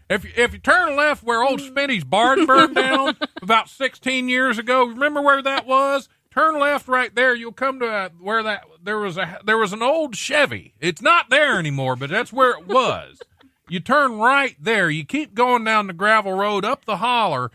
If you turn left where old Smitty's barn burned down about 16 years ago, remember where that was? Turn left right there. You'll come to where there was an old Chevy. It's not there anymore, but that's where it was. You turn right there. You keep going down the gravel road up the holler.